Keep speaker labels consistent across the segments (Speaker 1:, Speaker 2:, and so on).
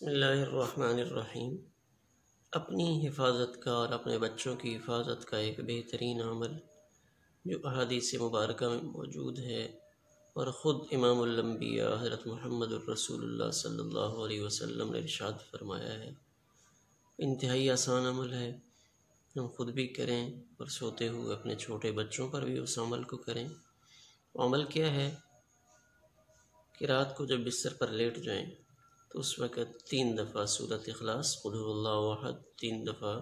Speaker 1: بسم اللہ الرحمن الرحیم۔ اپنی حفاظت کا اور اپنے بچوں کی حفاظت کا ایک بہترین عمل جو احادیث مبارکہ میں موجود ہے اور خود امام الانبیاء حضرت محمد الرسول اللہ صلی اللہ علیہ وسلم نے ارشاد فرمایا ہے، انتہائی آسان عمل ہے، ہم خود بھی کریں اور سوتے ہوئے اپنے چھوٹے بچوں پر بھی اس عمل کو کریں۔ عمل کیا ہے کہ رات کو جب بستر پر لیٹ جائیں تو اس وقت 3 دفعہ سورۃ اخلاص، قل هو اللہ احد، 3 دفعہ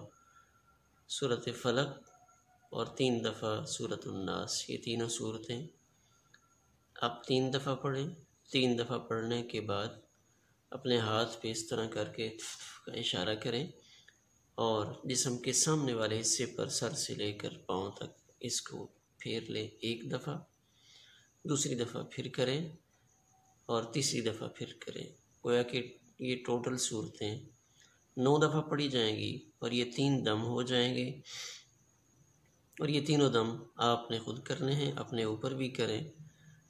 Speaker 1: سورۃ فلق اور 3 دفعہ سورۃ الناس، یہ تینوں صورتیں آپ 3 دفعہ پڑھیں۔ 3 دفعہ پڑھنے کے بعد اپنے ہاتھ پہ اس طرح کر کے کا اشارہ کریں اور جسم کے سامنے والے حصے پر سر سے لے کر پاؤں تک اس کو پھیر لیں 1 دفعہ، دوسری دفعہ پھر کریں اور تیسری دفعہ پھر کریں۔ گویا کہ یہ ٹوٹل صورتیں 9 دفعہ پڑھی جائیں گی اور یہ 3 دم ہو جائیں گے، اور یہ تینوں دم آپ نے خود کرنے ہیں، اپنے اوپر بھی کریں،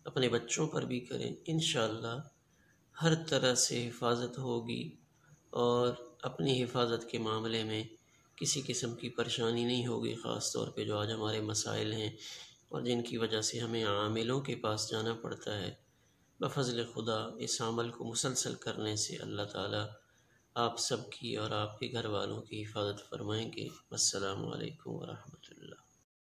Speaker 1: اپنے بچوں پر بھی کریں۔ انشاءاللہ ہر طرح سے حفاظت ہوگی اور اپنی حفاظت کے معاملے میں کسی قسم کی پریشانی نہیں ہوگی، خاص طور پہ جو آج ہمارے مسائل ہیں اور جن کی وجہ سے ہمیں عاملوں کے پاس جانا پڑتا ہے۔ بفضل خدا اس عمل کو مسلسل کرنے سے اللہ تعالیٰ آپ سب کی اور آپ کے گھر والوں کی حفاظت فرمائیں گے۔ السلام علیکم ورحمۃ اللہ۔